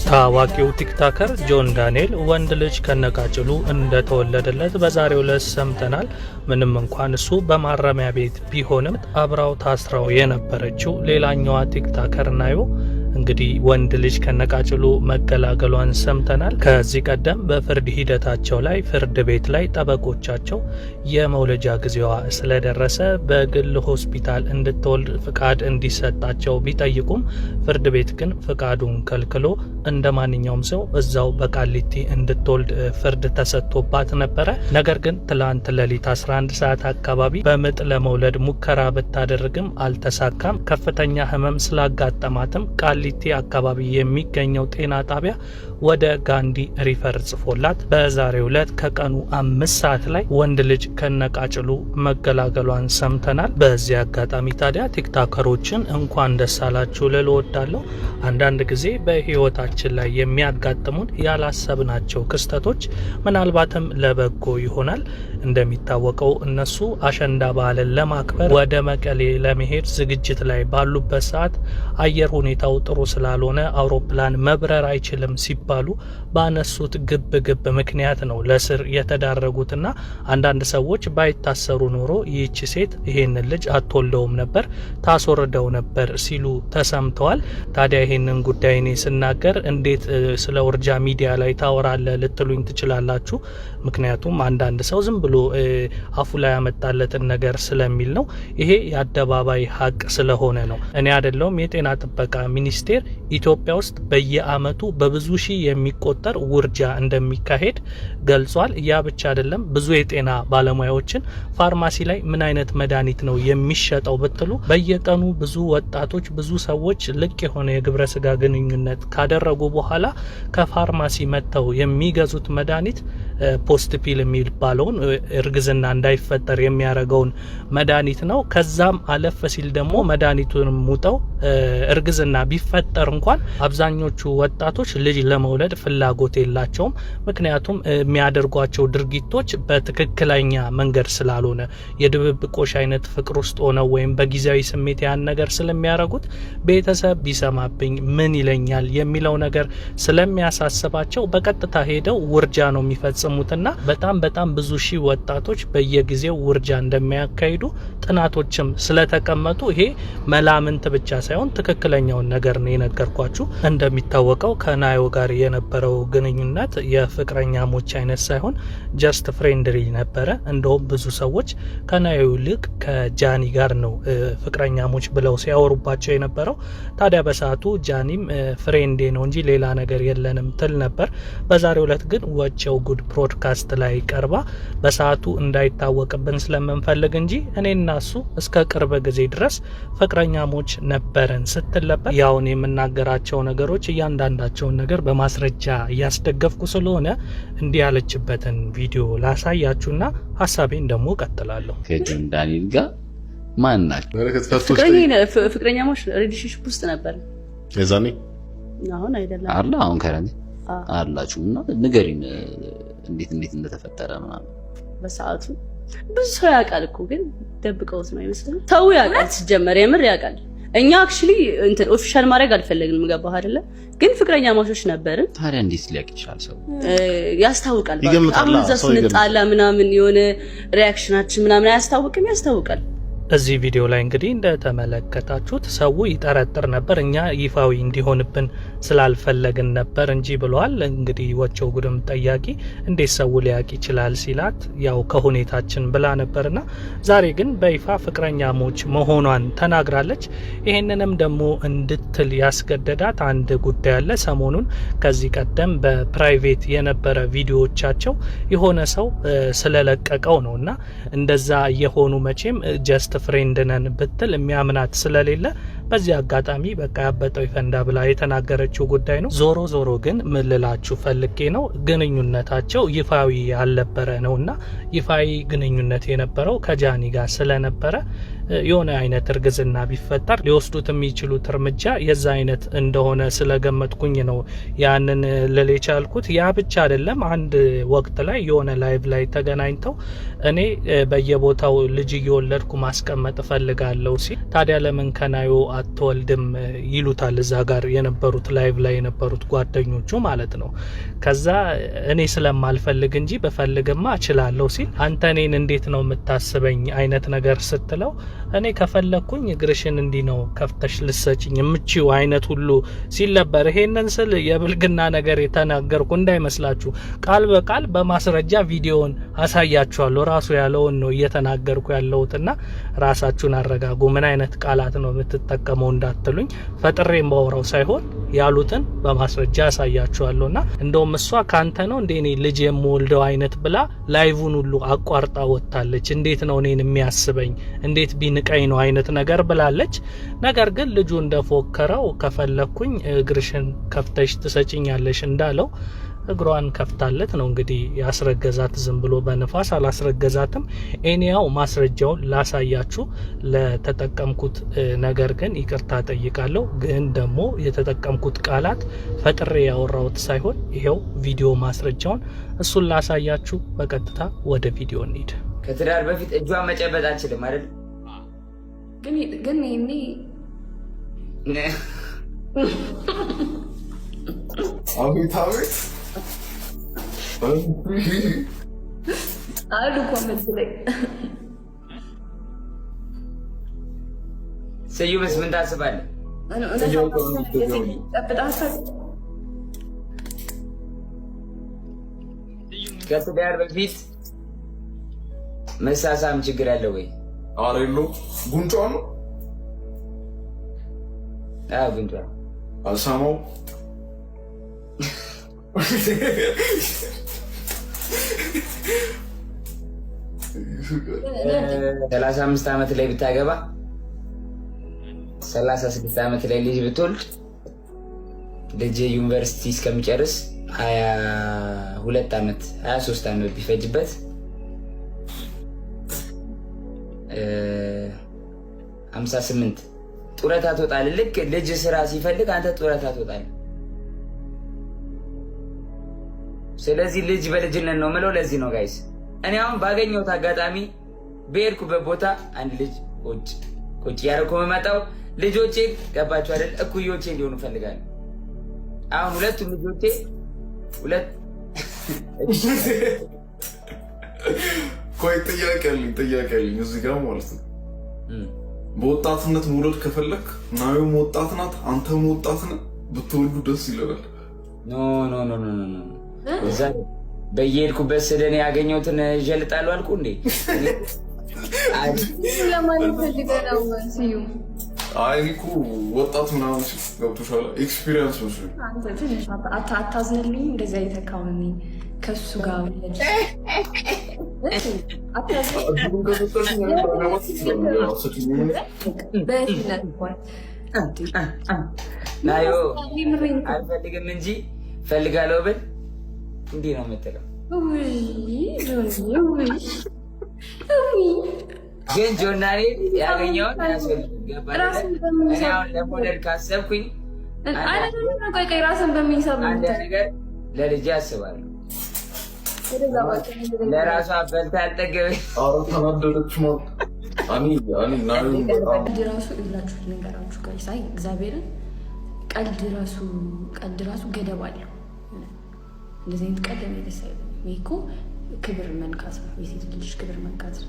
ታዋቂው ቲክቶከር ጆን ዳንኤል ወንድ ልጅ ከነቃጭሉ እንደተወለደለት በዛሬው ዕለት ሰምተናል። ምንም እንኳን እሱ በማረሚያ ቤት ቢሆንም አብራው ታስራው የነበረችው ሌላኛዋ ቲክቶከር ናዮ እንግዲህ ወንድ ልጅ ከነቃጭሉ መገላገሏን ሰምተናል። ከዚህ ቀደም በፍርድ ሂደታቸው ላይ ፍርድ ቤት ላይ ጠበቆቻቸው የመውለጃ ጊዜዋ ስለደረሰ በግል ሆስፒታል እንድትወልድ ፍቃድ እንዲሰጣቸው ቢጠይቁም ፍርድ ቤት ግን ፍቃዱን ከልክሎ እንደ ማንኛውም ሰው እዛው በቃሊቲ እንድትወልድ ፍርድ ተሰጥቶባት ነበረ። ነገር ግን ትላንት ሌሊት 11 ሰዓት አካባቢ በምጥ ለመውለድ ሙከራ ብታደርግም አልተሳካም። ከፍተኛ ህመም ስላጋጠማትም ቃሊቲ አካባቢ የሚገኘው ጤና ጣቢያ ወደ ጋንዲ ሪፈር ጽፎላት በዛሬው ዕለት ከቀኑ 5 ሰዓት ላይ ወንድ ልጅ ከነቃጭሉ መገላገሏን ሰምተናል። በዚህ አጋጣሚ ታዲያ ቲክቶከሮችን እንኳን ደስ አላችሁ ልል እወዳለሁ። አንዳንድ ጊዜ በህይወታችን ላይ የሚያጋጥሙን ያላሰብናቸው ክስተቶች ምናልባትም ለበጎ ይሆናል። እንደሚታወቀው እነሱ አሸንዳ በዓልን ለማክበር ወደ መቀሌ ለመሄድ ዝግጅት ላይ ባሉበት ሰዓት አየር ሁኔታው ጥሩ ስላልሆነ አውሮፕላን መብረር አይችልም ሲባሉ ባነሱት ግብ ምክንያት ነው ለስር የተዳረጉትና አንዳንድ ሰዎች ባይታሰሩ ኖሮ ይህች ሴት ይሄንን ልጅ አትወልደውም ነበር፣ ታስወርደው ነበር ሲሉ ተሰምተዋል። ታዲያ ይሄንን ጉዳይ እኔ ስናገር እንዴት ስለ ውርጃ ሚዲያ ላይ ታወራለ ልትሉኝ ትችላላችሁ። ምክንያቱም አንዳንድ ሰው ዝም ብሎ አፉ ላይ ያመጣለትን ነገር ስለሚል ነው። ይሄ የአደባባይ ሀቅ ስለሆነ ነው። እኔ አይደለሁም። የጤና ጥበቃ ሚኒስቴር ኢትዮጵያ ውስጥ በየአመቱ በብዙ ሺህ የሚቆጠር ውርጃ እንደሚካሄድ ገልጿል። ያ ብቻ አይደለም። ብዙ የጤና ባለሙያዎችን ፋርማሲ ላይ ምን አይነት መድኃኒት ነው የሚሸጠው ብትሉ በየቀኑ ብዙ ወጣቶች ብዙ ሰዎች ልቅ የሆነ የግብረ ስጋ ግንኙነት ካደረጉ በኋላ ከፋርማሲ መጥተው የሚገዙት መድኃኒት ፖስት ፒል የሚባለውን እርግዝና እንዳይፈጠር የሚያደርገውን መድኃኒት ነው። ከዛም አለፍ ሲል ደግሞ መድኃኒቱን ሙጠው እርግዝና ቢፈጠር እንኳን አብዛኞቹ ወጣቶች ልጅ ለመውለድ ፍላጎት የላቸውም። ምክንያቱም የሚያደርጓቸው ድርጊቶች በትክክለኛ መንገድ ስላልሆነ የድብብቆሽ አይነት ፍቅር ውስጥ ሆነው ወይም በጊዜያዊ ስሜት ያን ነገር ስለሚያደርጉት ቤተሰብ ቢሰማብኝ ምን ይለኛል የሚለው ነገር ስለሚያሳስባቸው በቀጥታ ሄደው ውርጃ ነው የሚፈጽሙትና በጣም ብዙ ሺህ ወጣቶች በየጊዜው ውርጃ እንደሚያካሂዱ ጥናቶችም ስለተቀመጡ ይሄ መላምንት ብቻ ሳይሆን ትክክለኛውን ነገር ነው የነገርኳችሁ። እንደሚታወቀው ከናዮ ጋር የነበረው ግንኙነት የፍቅረኛሞች አይነት ሳይሆን ጀስት ፍሬንድሊ ነበረ። እንደውም ብዙ ሰዎች ከናዮ ይልቅ ከጃኒ ጋር ነው ፍቅረኛሞች ብለው ሲያወሩባቸው የነበረው። ታዲያ በሰዓቱ ጃኒም ፍሬንዴ ነው እንጂ ሌላ ነገር የለንም ትል ነበር። በዛሬው ዕለት ግን ወቸው ጉድ ብሮድካስት ላይ ቀርባ በሰዓቱ እንዳይታወቅብን ስለምንፈልግ እንጂ እኔና እሱ እስከ ቅርብ ጊዜ ድረስ ፍቅረኛሞች ነበረን ስትል ነበር። ያውን የምናገራቸው ነገሮች እያንዳንዳቸውን ነገር በማስረጃ እያስደገፍኩ ስለሆነ እንዲህ ያለችበትን ቪዲዮ ላሳያችሁና ሀሳቤን ደግሞ ቀጥላለሁ። ከጆን ዳንኤል ጋር ማን ናቸው? ፍቅረኛሞች ሪሌሽንሺፕ ውስጥ ነበር የዛኔ። አሁን አይደለም አላ አሁን ከረንት አላችሁና ንገሪን እንዴት እንደተፈጠረ ምናምን። በሰዓቱ ብዙ ሰው ያውቃል እኮ ግን ደብቀውት ነው አይመስልም? ሰው ያውቃል፣ ሲጀመር የምር ያውቃል። እኛ አክቹሊ እንትን ኦፊሻል ማድረግ አልፈለግንም። ገባህ አይደለ? ግን ፍቅረኛ ማቾች ነበርን። ታዲያ እንዴት ሊያውቅ ይችላል? ሰው ያስታውቃል። አሁን እዛ ስንጣላ ምናምን የሆነ ሪያክሽናችን ምናምን አያስታውቅም? ያስታውቃል። እዚህ ቪዲዮ ላይ እንግዲህ እንደተመለከታችሁት ሰው ይጠረጥር ነበር። እኛ ይፋዊ እንዲሆንብን ስላልፈለግን ነበር እንጂ ብለዋል። እንግዲህ ወቸው ጉድም ጠያቂ እንዴት ሰው ሊያውቅ ይችላል ሲላት ያው ከሁኔታችን ብላ ነበርና ዛሬ ግን በይፋ ፍቅረኛሞች መሆኗን ተናግራለች። ይሄንንም ደግሞ እንድትል ያስገደዳት አንድ ጉዳይ አለ። ሰሞኑን ከዚህ ቀደም በፕራይቬት የነበረ ቪዲዮዎቻቸው የሆነ ሰው ስለለቀቀው ነውና እንደዛ የሆኑ መቼም ጀስት ፍሬንድ ነን ብትል የሚያምናት ስለሌለ በዚህ አጋጣሚ በቃ ያበጠው ይፈንዳ ብላ የተናገረችው ጉዳይ ነው። ዞሮ ግን ምልላችሁ ፈልጌ ነው ግንኙነታቸው ይፋዊ ያልነበረ ነውና ይፋዊ ግንኙነት የነበረው ከጃኒ ጋር ስለነበረ የሆነ አይነት እርግዝና ቢፈጠር ሊወስዱት የሚችሉት እርምጃ የዛ አይነት እንደሆነ ስለገመትኩኝ ነው ያንን ልል የቻልኩት። ያ ብቻ አይደለም። አንድ ወቅት ላይ የሆነ ላይቭ ላይ ተገናኝተው እኔ በየቦታው ልጅ እየወለድኩ ማስቀመጥ እፈልጋለሁ ሲል ታዲያ ለምን ከናዮ አትወልድም ይሉታል እዛ ጋር የነበሩት ላይቭ ላይ የነበሩት ጓደኞቹ ማለት ነው። ከዛ እኔ ስለማልፈልግ እንጂ በፈልግማ እችላለሁ ሲል አንተ እኔን እንዴት ነው የምታስበኝ አይነት ነገር ስትለው እኔ ከፈለኩኝ እግርሽን እንዲህ ነው ከፍተሽ ልሰጭኝ የምችው አይነት ሁሉ ሲል ነበር። ይሄንን ስል የብልግና ነገር የተናገርኩ እንዳይመስላችሁ፣ ቃል በቃል በማስረጃ ቪዲዮን አሳያችኋለሁ። ራሱ ያለውን ነው እየተናገርኩ ያለሁትና ራሳችሁን አረጋጉ። ምን አይነት ቃላት ነው የምትጠቀመው እንዳትሉኝ፣ ፈጥሬም ባወራው ሳይሆን ያሉትን በማስረጃ አሳያችኋለሁና እንደውም እሷ ካንተ ነው እንዴ እኔ ልጅ የምወልደው አይነት ብላ ላይቭን ሁሉ አቋርጣ ወጣለች። እንዴት ነው እኔን የሚያስበኝ እንዴት ቢንቀኝ ነው አይነት ነገር ብላለች። ነገር ግን ልጁ እንደፎከረው ከፈለኩኝ እግርሽን ከፍተሽ ትሰጭኛለሽ እንዳለው እግሯን ከፍታለት ነው እንግዲህ ያስረገዛት። ዝም ብሎ በንፋስ አላስረገዛትም። ኤኒያው ማስረጃውን ላሳያችሁ። ለተጠቀምኩት ነገር ግን ይቅርታ ጠይቃለሁ። ግን ደግሞ የተጠቀምኩት ቃላት ፈጥሬ ያወራሁት ሳይሆን ይሄው ቪዲዮ ማስረጃውን እሱን ላሳያችሁ። በቀጥታ ወደ ቪዲዮ እንሂድ። ከትዳር በፊት እጇን መጨበጥ አልችልም አይደል? ግን ይሄኔ አቤት አሉ ኮሜንት ላይ ስዩምስ ምን ታስባለህ? ከትዳር በፊት መሳሳም ችግር አለ ወይ? ኧረ የለውም። ጉንጯ ነው። አዎ ጉንጯ አልሳማው 35 ዓመት ላይ ብታገባ 36 ዓመት ላይ ልጅ ብትወልድ ልጅ ዩኒቨርሲቲ እስከሚጨርስ 22 ዓመት 23 ዓመት ቢፈጅበት 58 ጡረታ ትወጣለህ። ልክ ልጅ ስራ ሲፈልግ አንተ ጡረታ ትወጣለህ። ስለዚህ ልጅ በልጅነት ነው ምለው። ለዚህ ነው ጋይስ እኔ አሁን ባገኘሁት አጋጣሚ በሄድኩበት ቦታ አንድ ልጅ ቁጭ ያደረኩ የምመጣው ልጆቼ ገባችሁ አይደል? እኩዮቼ እንዲሆኑ እፈልጋለሁ። አሁን ሁለቱም ልጆቼ ቆይ ጥያቄ አለኝ እዚህ ጋር ማለት ነው። በወጣትነት መውለድ ከፈለክ ናዩም ወጣት ናት፣ አንተም ወጣት ነህ፣ ብትወልዱ ደስ ይለናል። ኖ እዛ በየሄድኩበት ስለኔ ያገኘሁትን ይዤልጣለሁ አልኩ እንዴ? ለማለት ፈልገህ ነው ስዩም? አይ እኮ ወጣት ምናምን ገብቶሻል። ኤክስፒሪየንስ ነው። አንተ ትንሽ አታዝንልኝ። እንደዚህ አይተካውኝ ከሱ ጋር ናዮ አልፈልግም እንጂ ፈልጋለሁ ብል እንዲህ ነው የምትለው። ግን ጆናሬ ያገኘውን ያስፈልጋሁን ለሞዴል ካሰብኩኝ ራስን በሚሰብ ነገር ለልጅ አስባለሁ። ለራሷ በልታ ያልጠገበች ተናደደች። ራሱ እላችሁ ልንገራችሁ ጋይስ፣ እግዚአብሔርን ቀልድ ራሱ ገደብ አለው። እንደዚህ አይነት ቀልድ ነው ደስ አይልም። ይሄ እኮ ክብር መንካት ነው። የሴት ልጅ ክብር መንካት ነው።